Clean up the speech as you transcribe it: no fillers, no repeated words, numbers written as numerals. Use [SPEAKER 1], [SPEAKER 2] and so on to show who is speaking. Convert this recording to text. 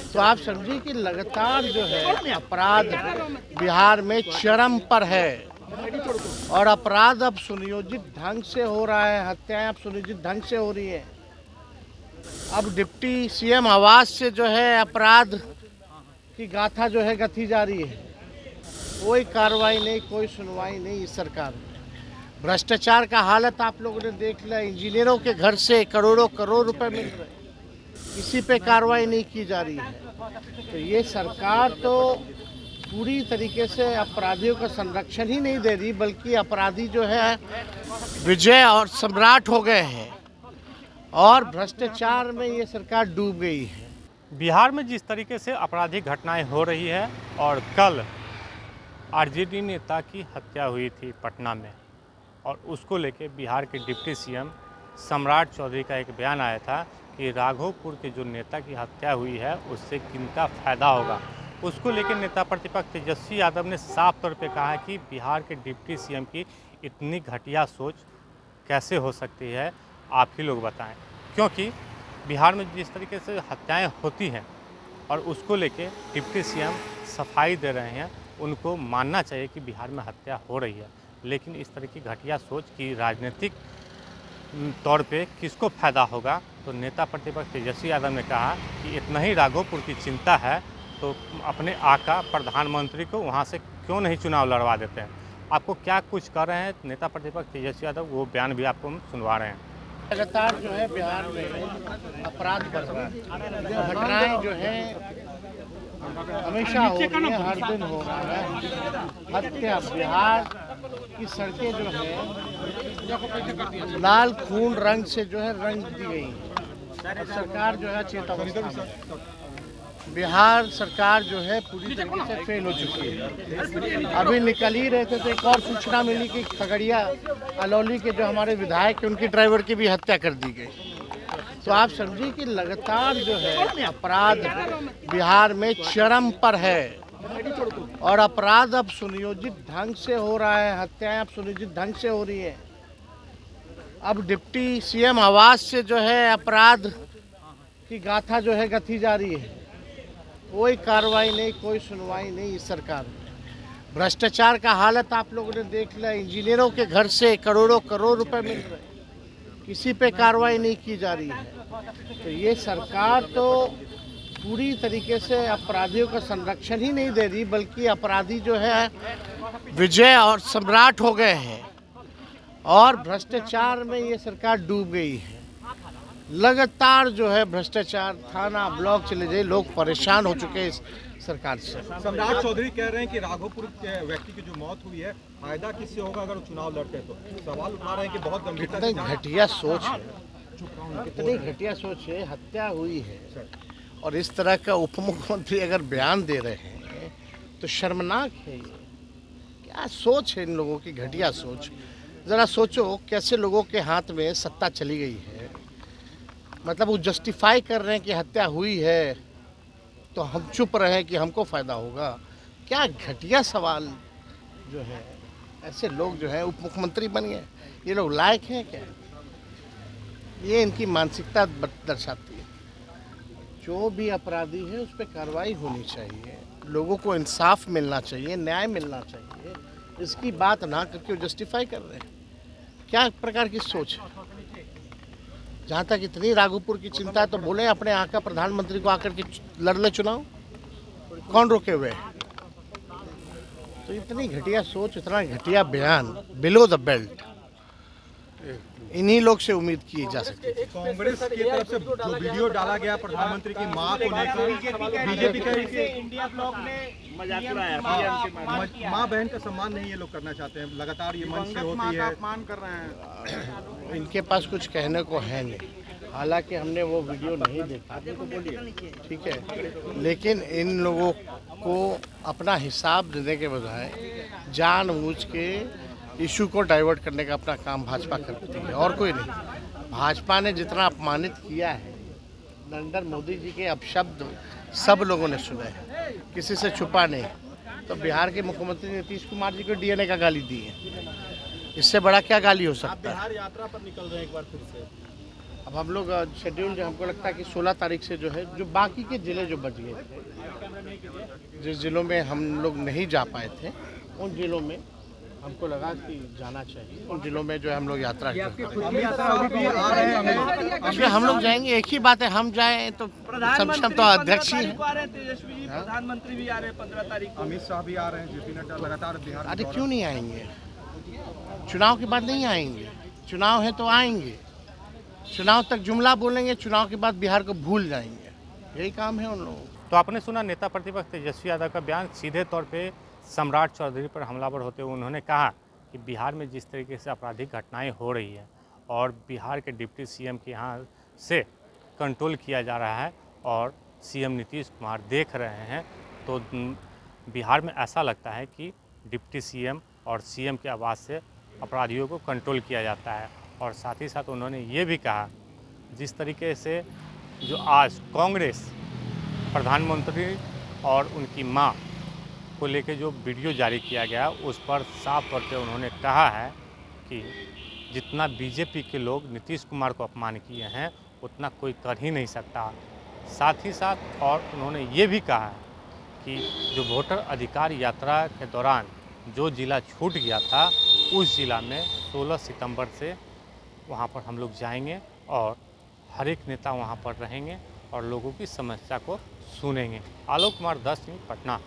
[SPEAKER 1] तो आप समझिए कि लगातार जो है अपराध बिहार में चरम पर है और अपराध अब सुनियोजित ढंग से हो रहा है, हत्याएं अब सुनियोजित ढंग से हो रही है। अब डिप्टी सीएम आवास से जो है अपराध की गाथा जो है गथी जा रही है। कोई कार्रवाई नहीं, कोई सुनवाई नहीं इस सरकार में। भ्रष्टाचार का हालत आप लोगों ने देख लिया। इंजीनियरों के घर से करोड़ों करोड़ रुपए मिल रहे, किसी पे कार्रवाई नहीं की जा रही है। तो ये सरकार तो पूरी तरीके से अपराधियों का संरक्षण ही नहीं दे रही, बल्कि अपराधी जो है विजय और सम्राट हो गए हैं और भ्रष्टाचार में ये सरकार डूब गई है।
[SPEAKER 2] बिहार में जिस तरीके से आपराधिक घटनाएं हो रही है और कल आरजेडी नेता की हत्या हुई थी पटना में, और उसको लेके बिहार के डिप्टी सीएम सम्राट चौधरी का एक बयान आया था कि राघोपुर के जो नेता की हत्या हुई है उससे किनका फ़ायदा होगा। उसको लेकर नेता प्रतिपक्ष तेजस्वी यादव ने साफ तौर पे कहा है कि बिहार के डिप्टी सीएम की इतनी घटिया सोच कैसे हो सकती है, आप ही लोग बताएं। क्योंकि बिहार में जिस तरीके से हत्याएं होती हैं और उसको लेके डिप्टी सीएम सफाई दे रहे हैं, उनको मानना चाहिए कि बिहार में हत्या हो रही है, लेकिन इस तरह की घटिया सोच की राजनीतिक तौर पे किसको फ़ायदा होगा। तो नेता प्रतिपक्ष तेजस्वी यादव ने कहा कि इतना ही राघोपुर की चिंता है तो अपने आका प्रधानमंत्री को वहाँ से क्यों नहीं चुनाव लड़वा देते हैं। आपको क्या कुछ कर रहे हैं नेता प्रतिपक्ष तेजस्वी यादव, वो बयान भी आपको हम सुनवा रहे हैं।
[SPEAKER 1] लगातार जो है बिहार में अपराध बढ़ रहा है, जो घटनाएं जो है हमेशा हो रही है, हर दिन हो रहा है। हत्या बिहार की सड़कें जो है लाल खून रंग से जो है रंग दी गई है। सरकार जो है चेतावस्था में, बिहार सरकार जो है पूरी तरीके से फेल हो चुकी है। अभी निकल ही रहे थे तो एक और सूचना मिली कि खगड़िया अलौली के जो हमारे विधायक हैं उनकी ड्राइवर की भी हत्या कर दी गई। तो आप समझिए कि लगातार जो है अपराध बिहार में चरम पर है और अपराध अब सुनियोजित ढंग से हो रहा है, हत्याएं अब सुनियोजित ढंग से हो रही है। अब डिप्टी सीएम आवास से जो है अपराध की गाथा जो है गथी जा रही है। कोई कार्रवाई नहीं, कोई सुनवाई नहीं इस सरकार में। भ्रष्टाचार का हालत आप लोगों ने देख लिया। इंजीनियरों के घर से करोड़ों करोड़ रुपए मिल रहे, किसी पे कार्रवाई नहीं की जा रही है। तो ये सरकार तो पूरी तरीके से अपराधियों का संरक्षण ही नहीं दे रही, बल्कि अपराधी जो है विजय और सम्राट हो गए हैं और भ्रष्टाचार में ये सरकार डूब गई है। लगातार जो है भ्रष्टाचार, थाना ब्लॉक चले जाए, लोग परेशान हो चुके हैं इस सरकार से।
[SPEAKER 3] सम्राट चौधरी कह रहे हैं कि राघोपुर के व्यक्ति की जो मौत हुई है, फायदा किससे होगा अगर वो चुनाव लड़ते हैं। तो सवाल उठा रहे हैं कि बहुत गंभीरता से
[SPEAKER 1] घटिया सोच है, कितनी घटिया सोच है। हत्या हुई है और इस तरह का उप मुख्यमंत्री अगर बयान दे रहे हैं तो शर्मनाक है। क्या सोच है इन लोगों की, घटिया सोच। ज़रा सोचो कैसे लोगों के हाथ में सत्ता चली गई है। मतलब वो जस्टिफाई कर रहे हैं कि हत्या हुई है तो हम चुप रहे कि हमको फ़ायदा होगा। क्या घटिया सवाल जो है। ऐसे लोग जो है उप मुख्यमंत्री बन गए, ये लोग लायक हैं क्या? ये इनकी मानसिकता दर्शाती है। जो भी अपराधी है उस पर कार्रवाई होनी चाहिए, लोगों को इंसाफ मिलना चाहिए, न्याय मिलना चाहिए। इसकी बात ना करके वो जस्टिफाई कर रहे हैं। क्या प्रकार की सोच है? जहाँ तक इतनी राघोपुर की चिंता है तो बोले अपने आका प्रधानमंत्री को आकर के लड़ ले चुनाव, कौन रोके हुए? तो इतनी घटिया सोच, इतना घटिया बयान बिलो द बेल्ट इन्हीं लोग से उम्मीद की जा सकती है।
[SPEAKER 3] कांग्रेस की तरफ से जो वीडियो डाला गया प्रधानमंत्री की मां को लेकर, बीजेपी का इंडिया ब्लॉक ने मजाक उड़ाया, मां बहन का सम्मान नहीं ये लोग करना चाहते हैं। लगातार ये मंच से होती है, अपमान कर रहे हैं।
[SPEAKER 1] इनके पास कुछ कहने को है नहीं, हालांकि हमने वो वीडियो नहीं देखा, ठीक है, लेकिन इन लोगों को अपना हिसाब देने के बजाय जानबूझ के इशू को डाइवर्ट करने का अपना काम भाजपा करती है और कोई नहीं। भाजपा ने जितना अपमानित किया है, नरेंद्र मोदी जी के अपशब्द सब लोगों ने सुने हैं, किसी से छुपा नहीं। तो बिहार के मुख्यमंत्री नीतीश कुमार जी को डीएनए का गाली दी है, इससे बड़ा क्या गाली हो सकता है?
[SPEAKER 3] बिहार यात्रा पर निकल रहे हैं एक बार फिर से।
[SPEAKER 1] अब हम लोग शेड्यूल जो हमको लगता है कि 16 तारीख से जो है, जो बाकी के ज़िले जो बच गए थे, जिस ज़िलों में हम लोग नहीं जा पाए थे, उन ज़िलों में हमको लगा कि जाना चाहिए। उन ज़िलों में जो है हम लोग यात्रा करते हैं। हम लोग जाएंगे, एक ही बात है, हम जाएं तो सक्षम तो अध्यक्ष ही हैं।
[SPEAKER 4] तेजस्वी जी प्रधानमंत्री भी आ रहे हैं 15 तारीख को,
[SPEAKER 3] अमित शाह भी आ रहे हैं, जेपी नड्डा लगातार बिहार।
[SPEAKER 1] अरे क्यों नहीं आएंगे? चुनाव के बाद नहीं आएंगे? चुनाव है तो आएंगे। चुनाव तक जुमला बोलेंगे, चुनाव के बाद बिहार को भूल जाएंगे। यही काम है उन लोगों को।
[SPEAKER 2] तो आपने सुना नेता प्रतिपक्ष तेजस्वी यादव का बयान। सीधे तौर पे सम्राट चौधरी पर हमलावर होते हुए उन्होंने कहा कि बिहार में जिस तरीके से आपराधिक घटनाएं हो रही है और बिहार के डिप्टी सीएम के यहाँ से कंट्रोल किया जा रहा है और सीएम नीतीश कुमार देख रहे हैं, तो बिहार में ऐसा लगता है कि डिप्टी सीएम और सीएम के आवाज़ से अपराधियों को कंट्रोल किया जाता है। और साथ ही साथ उन्होंने ये भी कहा, जिस तरीके से जो आज कांग्रेस प्रधानमंत्री और उनकी मां को लेकर जो वीडियो जारी किया गया, उस पर साफ तौर पे उन्होंने कहा है कि जितना बीजेपी के लोग नीतीश कुमार को अपमान किए हैं उतना कोई कर ही नहीं सकता। साथ ही साथ और उन्होंने ये भी कहा है कि जो वोटर अधिकार यात्रा के दौरान जो ज़िला छूट गया था, उस ज़िला में 16 सितंबर से वहाँ पर हम लोग जाएंगे और हर एक नेता वहाँ पर रहेंगे और लोगों की समस्या को सुनेंगे। आलोक कुमार 10 न्यूज़ पटना।